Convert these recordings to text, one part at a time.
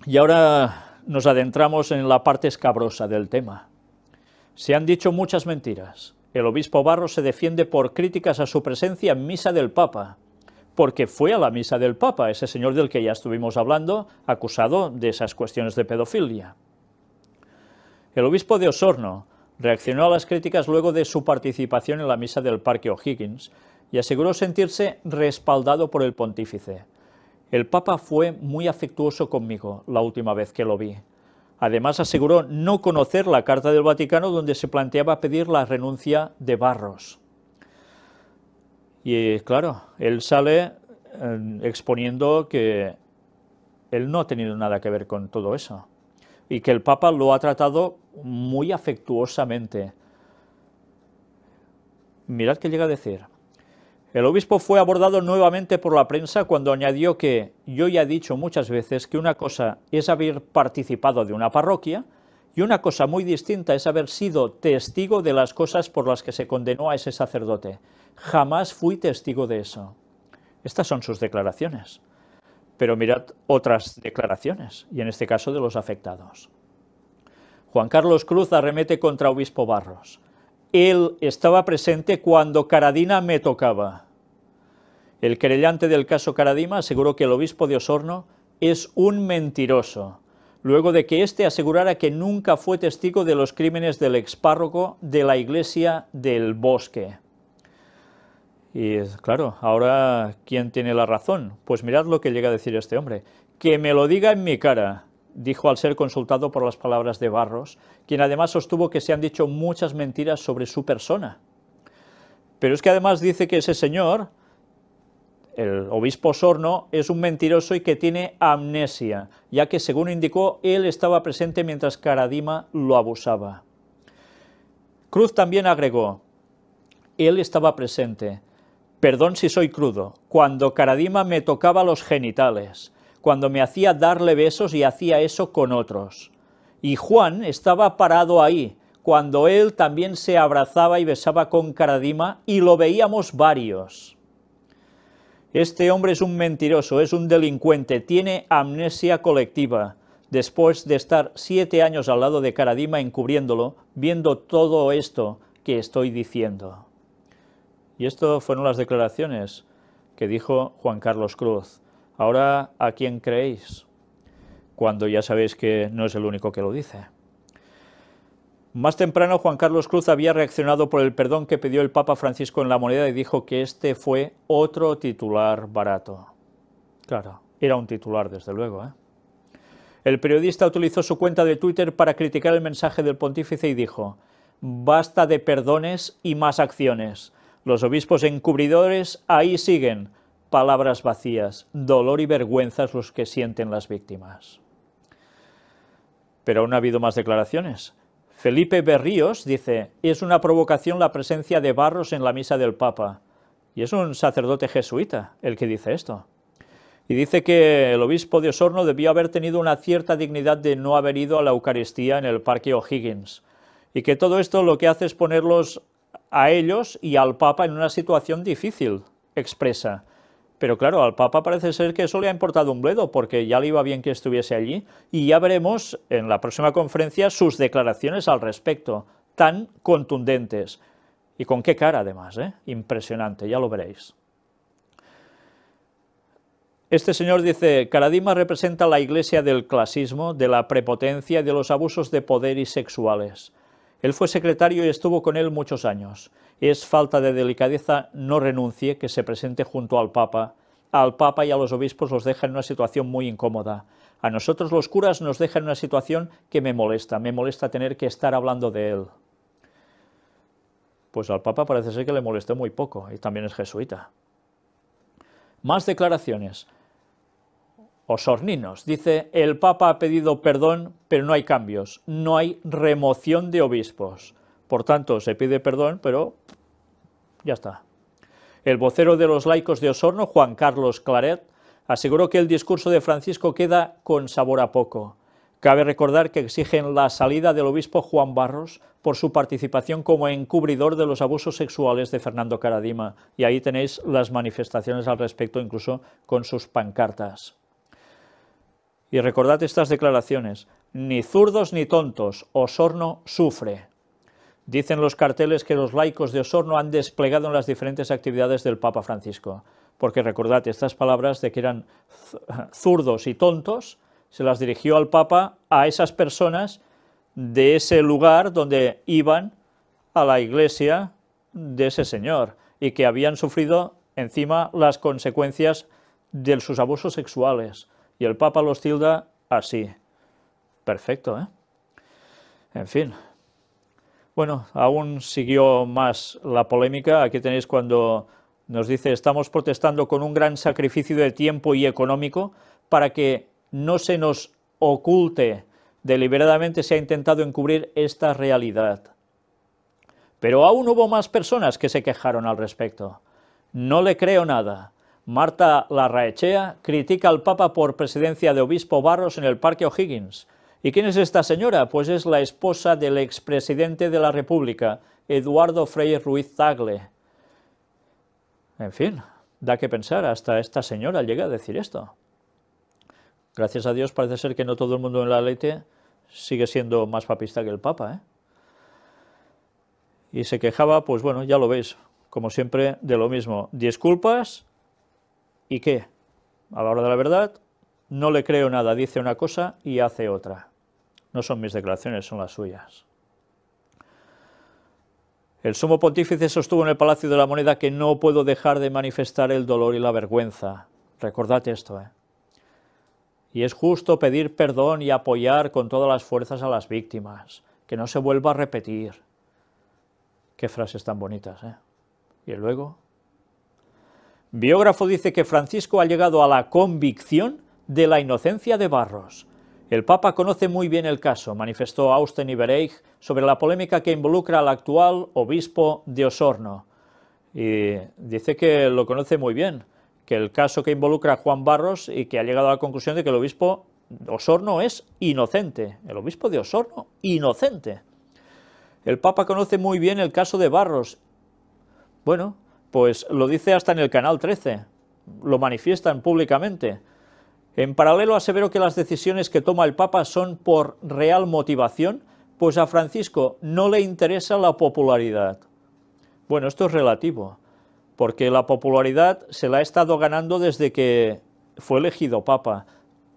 Y ahora nos adentramos en la parte escabrosa del tema. Se han dicho muchas mentiras. El obispo Barros se defiende por críticas a su presencia en misa del Papa, porque fue a la misa del Papa, ese señor del que ya estuvimos hablando, acusado de esas cuestiones de pedofilia. El obispo de Osorno reaccionó a las críticas luego de su participación en la misa del Parque O'Higgins y aseguró sentirse respaldado por el pontífice. El Papa fue muy afectuoso conmigo la última vez que lo vi. Además aseguró no conocer la Carta del Vaticano donde se planteaba pedir la renuncia de Barros. Y claro, él sale exponiendo que él no ha tenido nada que ver con todo eso y que el Papa lo ha tratado muy afectuosamente. Mirad qué llega a decir. El obispo fue abordado nuevamente por la prensa cuando añadió que yo ya he dicho muchas veces que una cosa es haber participado de una parroquia y una cosa muy distinta es haber sido testigo de las cosas por las que se condenó a ese sacerdote. Jamás fui testigo de eso. Estas son sus declaraciones. Pero mirad otras declaraciones, y en este caso de los afectados. Juan Carlos Cruz arremete contra obispo Barros. Él estaba presente cuando Karadima me tocaba. El querellante del caso Karadima aseguró que el obispo de Osorno es un mentiroso, luego de que éste asegurara que nunca fue testigo de los crímenes del expárroco de la iglesia del Bosque. Y claro, ahora, ¿quién tiene la razón? Pues mirad lo que llega a decir este hombre. Que me lo diga en mi cara, dijo al ser consultado por las palabras de Barros, quien además sostuvo que se han dicho muchas mentiras sobre su persona. Pero es que además dice que ese señor, el obispo Osorno, es un mentiroso y que tiene amnesia, ya que según indicó, él estaba presente mientras Karadima lo abusaba. Cruz también agregó, él estaba presente. Perdón si soy crudo, cuando Karadima me tocaba los genitales, cuando me hacía darle besos y hacía eso con otros. Y Juan estaba parado ahí, cuando él también se abrazaba y besaba con Karadima y lo veíamos varios. Este hombre es un mentiroso, es un delincuente, tiene amnesia colectiva, después de estar 7 años al lado de Karadima encubriéndolo, viendo todo esto que estoy diciendo. Y esto fueron las declaraciones que dijo Juan Carlos Cruz. Ahora, ¿a quién creéis? Cuando ya sabéis que no es el único que lo dice. Más temprano, Juan Carlos Cruz había reaccionado por el perdón que pidió el Papa Francisco en La Moneda y dijo que este fue otro titular barato. Claro, era un titular, desde luego, ¿eh? El periodista utilizó su cuenta de Twitter para criticar el mensaje del pontífice y dijo: basta de perdones y más acciones. Los obispos encubridores ahí siguen, palabras vacías, dolor y vergüenza es los que sienten las víctimas. Pero aún ha habido más declaraciones. Felipe Berríos dice, es una provocación la presencia de Barros en la misa del Papa. Y es un sacerdote jesuita el que dice esto. Y dice que el obispo de Osorno debió haber tenido una cierta dignidad de no haber ido a la Eucaristía en el Parque O'Higgins. Y que todo esto lo que hace es ponerlos a ellos y al Papa en una situación difícil, expresa. Pero claro, al Papa parece ser que eso le ha importado un bledo, porque ya le iba bien que estuviese allí, y ya veremos en la próxima conferencia sus declaraciones al respecto, tan contundentes. Y con qué cara además, ¿eh? Impresionante, ya lo veréis. Este señor dice, Karadima representa la iglesia del clasismo, de la prepotencia y de los abusos de poder y sexuales. Él fue secretario y estuvo con él muchos años. Es falta de delicadeza, no renuncie, que se presente junto al Papa. Al Papa y a los obispos los deja en una situación muy incómoda. A nosotros los curas nos deja en una situación que me molesta tener que estar hablando de él. Pues al Papa parece ser que le molestó muy poco, y también es jesuita. Más declaraciones. Osorninos, dice, el Papa ha pedido perdón, pero no hay cambios, no hay remoción de obispos. Por tanto, se pide perdón, pero ya está. El vocero de los laicos de Osorno, Juan Carlos Claret, aseguró que el discurso de Francisco queda con sabor a poco. Cabe recordar que exigen la salida del obispo Juan Barros por su participación como encubridor de los abusos sexuales de Fernando Karadima, y ahí tenéis las manifestaciones al respecto, incluso con sus pancartas. Y recordad estas declaraciones: ni zurdos ni tontos, Osorno sufre. Dicen los carteles que los laicos de Osorno han desplegado en las diferentes actividades del Papa Francisco, porque recordad, estas palabras de que eran zurdos y tontos, se las dirigió al Papa a esas personas de ese lugar donde iban a la iglesia de ese señor y que habían sufrido encima las consecuencias de sus abusos sexuales. Y el Papa los tilda así. Perfecto, ¿eh? En fin. Bueno, aún siguió más la polémica. Aquí tenéis cuando nos dice: estamos protestando con un gran sacrificio de tiempo y económico para que no se nos oculte. Deliberadamente se ha intentado encubrir esta realidad. Pero aún hubo más personas que se quejaron al respecto. No le creo nada. Marta Larraechea critica al Papa por presidencia de Obispo Barros en el Parque O'Higgins. ¿Y quién es esta señora? Pues es la esposa del expresidente de la República, Eduardo Frei Ruiz Tagle. En fin, da que pensar, hasta esta señora llega a decir esto. Gracias a Dios parece ser que no todo el mundo en la Lete sigue siendo más papista que el Papa, ¿eh? Y se quejaba, pues bueno, ya lo veis, como siempre, de lo mismo. Disculpas, ¿y qué? A la hora de la verdad, no le creo nada, dice una cosa y hace otra. No son mis declaraciones, son las suyas. El sumo pontífice sostuvo en el Palacio de la Moneda que no puedo dejar de manifestar el dolor y la vergüenza. Recordad esto, ¿eh? Y es justo pedir perdón y apoyar con todas las fuerzas a las víctimas, que no se vuelva a repetir. Qué frases tan bonitas, ¿eh? Y luego, biógrafo dice que Francisco ha llegado a la convicción de la inocencia de Barros. El Papa conoce muy bien el caso, manifestó Austen Ibereich sobre la polémica que involucra al actual obispo de Osorno. Y dice que lo conoce muy bien, que el caso que involucra a Juan Barros y que ha llegado a la conclusión de que el obispo de Osorno es inocente. El obispo de Osorno, inocente. El Papa conoce muy bien el caso de Barros. Bueno, pues lo dice hasta en el Canal 13, lo manifiestan públicamente. En paralelo asevero que las decisiones que toma el Papa son por real motivación, pues a Francisco no le interesa la popularidad. Bueno, esto es relativo, porque la popularidad se la ha estado ganando desde que fue elegido Papa.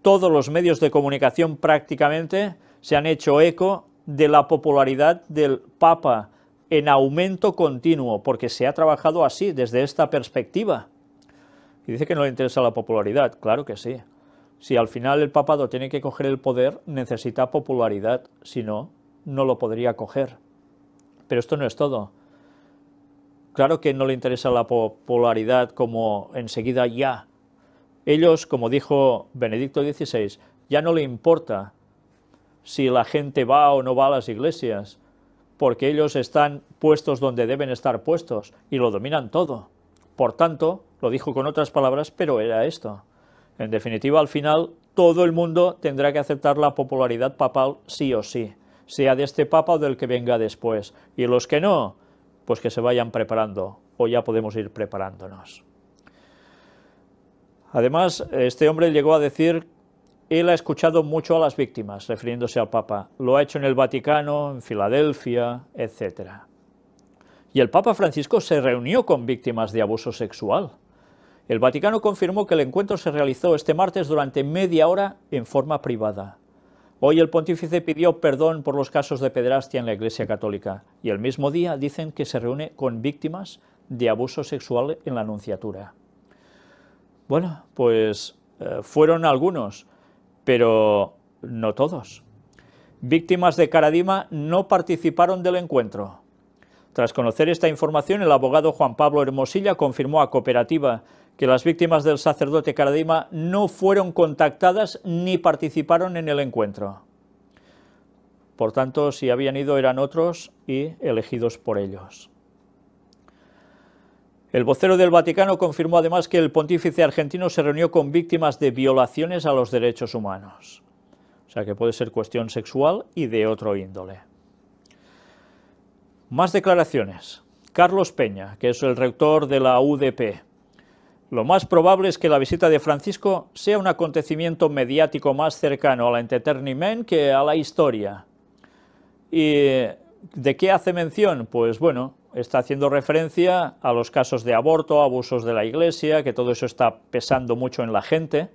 Todos los medios de comunicación prácticamente se han hecho eco de la popularidad del Papa en aumento continuo, porque se ha trabajado así, desde esta perspectiva. Y dice que no le interesa la popularidad, claro que sí. Si al final el papado tiene que coger el poder, necesita popularidad, si no, no lo podría coger. Pero esto no es todo. Claro que no le interesa la popularidad como enseguida ya. Ellos, como dijo Benedicto XVI, ya no le importa si la gente va o no va a las iglesias, porque ellos están puestos donde deben estar puestos y lo dominan todo. Por tanto, lo dijo con otras palabras, pero era esto. En definitiva, al final, todo el mundo tendrá que aceptar la popularidad papal sí o sí, sea de este papa o del que venga después. Y los que no, pues que se vayan preparando, o ya podemos ir preparándonos. Además, este hombre llegó a decir: él ha escuchado mucho a las víctimas, refiriéndose al Papa. Lo ha hecho en el Vaticano, en Filadelfia, etc. Y el Papa Francisco se reunió con víctimas de abuso sexual. El Vaticano confirmó que el encuentro se realizó este martes durante media hora en forma privada. Hoy el pontífice pidió perdón por los casos de pederastia en la Iglesia Católica y el mismo día dicen que se reúne con víctimas de abuso sexual en la Nunciatura. Bueno, pues fueron algunos, pero no todos. Víctimas de Caradima no participaron del encuentro. Tras conocer esta información, el abogado Juan Pablo Hermosilla confirmó a Cooperativa que las víctimas del sacerdote Caradima no fueron contactadas ni participaron en el encuentro. Por tanto, si habían ido eran otros y elegidos por ellos. El vocero del Vaticano confirmó además que el pontífice argentino se reunió con víctimas de violaciones a los derechos humanos. O sea que puede ser cuestión sexual y de otro índole. Más declaraciones. Carlos Peña, que es el rector de la UDP, Lo más probable es que la visita de Francisco sea un acontecimiento mediático más cercano al entretenimiento que a la historia. ¿Y de qué hace mención? Pues bueno, está haciendo referencia a los casos de aborto, abusos de la Iglesia, que todo eso está pesando mucho en la gente,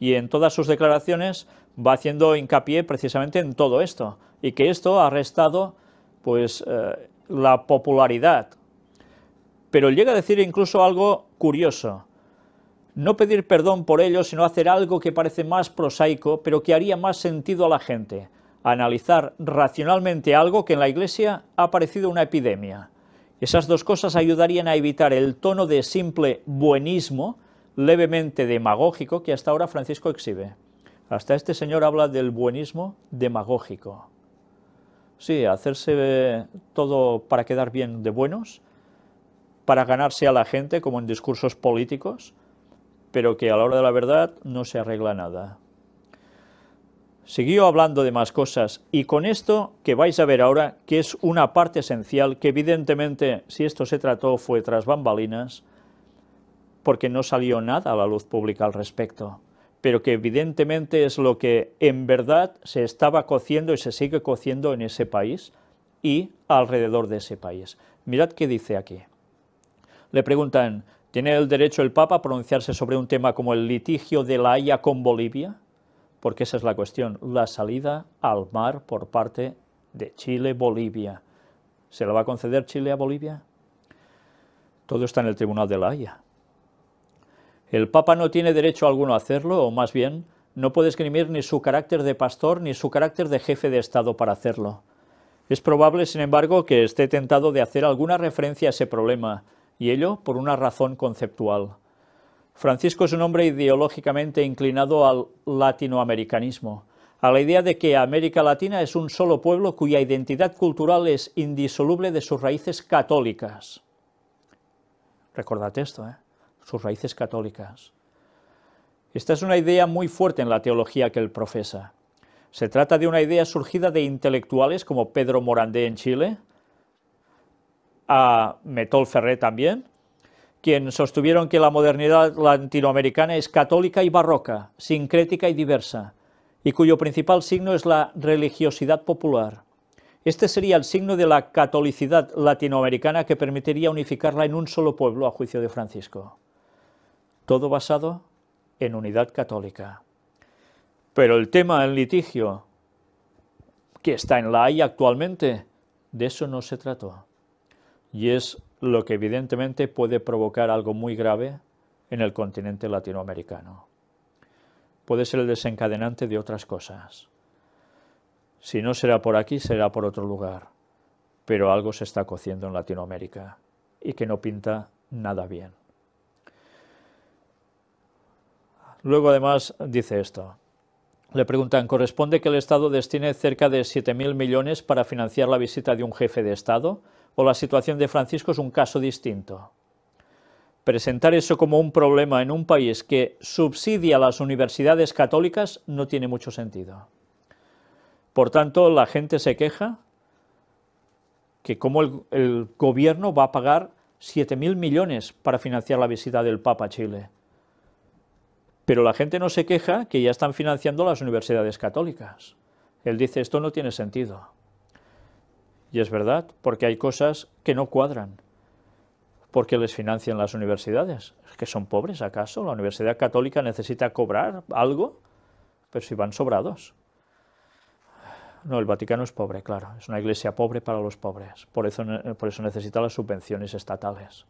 y en todas sus declaraciones va haciendo hincapié precisamente en todo esto, y que esto ha restado pues la popularidad. Pero llega a decir incluso algo curioso: no pedir perdón por ello, sino hacer algo que parece más prosaico, pero que haría más sentido a la gente: analizar racionalmente algo que en la Iglesia ha parecido una epidemia. Esas dos cosas ayudarían a evitar el tono de simple buenismo, levemente demagógico, que hasta ahora Francisco exhibe. Hasta este señor habla del buenismo demagógico. Sí, hacerse todo para quedar bien de buenos, para ganarse a la gente, como en discursos políticos, pero que a la hora de la verdad no se arregla nada. Siguió hablando de más cosas, y con esto que vais a ver ahora, que es una parte esencial, que evidentemente, si esto se trató, fue tras bambalinas, porque no salió nada a la luz pública al respecto, pero que evidentemente es lo que en verdad se estaba cociendo y se sigue cociendo en ese país y alrededor de ese país. Mirad qué dice aquí. Le preguntan: ¿tiene el derecho el Papa a pronunciarse sobre un tema como el litigio de La Haya con Bolivia? Porque esa es la cuestión, la salida al mar por parte de Chile-Bolivia. ¿Se la va a conceder Chile a Bolivia? Todo está en el Tribunal de La Haya. El Papa no tiene derecho alguno a hacerlo, o más bien, no puede esgrimir ni su carácter de pastor ni su carácter de jefe de Estado para hacerlo. Es probable, sin embargo, que esté tentado de hacer alguna referencia a ese problema, y ello por una razón conceptual. Francisco es un hombre ideológicamente inclinado al latinoamericanismo, a la idea de que América Latina es un solo pueblo cuya identidad cultural es indisoluble de sus raíces católicas. Recordad esto, sus raíces católicas. Esta es una idea muy fuerte en la teología que él profesa. Se trata de una idea surgida de intelectuales como Pedro Morandé en Chile, a Metol Ferré también, quien sostuvieron que la modernidad latinoamericana es católica y barroca, sincrética y diversa, y cuyo principal signo es la religiosidad popular. Este sería el signo de la catolicidad latinoamericana que permitiría unificarla en un solo pueblo, a juicio de Francisco. Todo basado en unidad católica. Pero el tema en litigio, que está en La Haya actualmente, de eso no se trató. Y es lo que evidentemente puede provocar algo muy grave en el continente latinoamericano. Puede ser el desencadenante de otras cosas. Si no será por aquí, será por otro lugar. Pero algo se está cociendo en Latinoamérica y que no pinta nada bien. Luego además dice esto. Le preguntan: ¿corresponde que el Estado destine cerca de 7.000 millones para financiar la visita de un jefe de Estado? ¿O la situación de Francisco es un caso distinto? Presentar eso como un problema en un país que subsidia las universidades católicas no tiene mucho sentido. Por tanto, la gente se queja que cómo el gobierno va a pagar 7.000 millones para financiar la visita del Papa a Chile. Pero la gente no se queja que ya están financiando las universidades católicas. Él dice: esto no tiene sentido. Y es verdad, porque hay cosas que no cuadran. ¿Por qué les financian las universidades? ¿Es que son pobres acaso? ¿La Universidad Católica necesita cobrar algo? Pero si van sobrados. No, el Vaticano es pobre, claro. Es una iglesia pobre para los pobres. Por eso necesita las subvenciones estatales.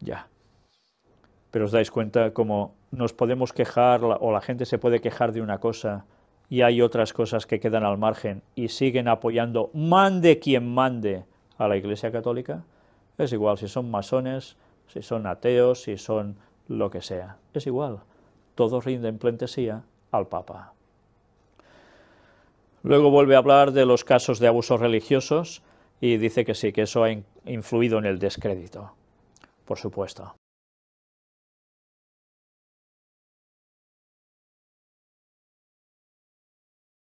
Ya. Pero os dais cuenta cómo nos podemos quejar, o la gente se puede quejar de una cosa, y hay otras cosas que quedan al margen y siguen apoyando, mande quien mande, a la Iglesia Católica. Es igual si son masones, si son ateos, si son lo que sea. Es igual. Todos rinden pleitesía al Papa. Luego vuelve a hablar de los casos de abusos religiosos y dice que sí, que eso ha influido en el descrédito, por supuesto.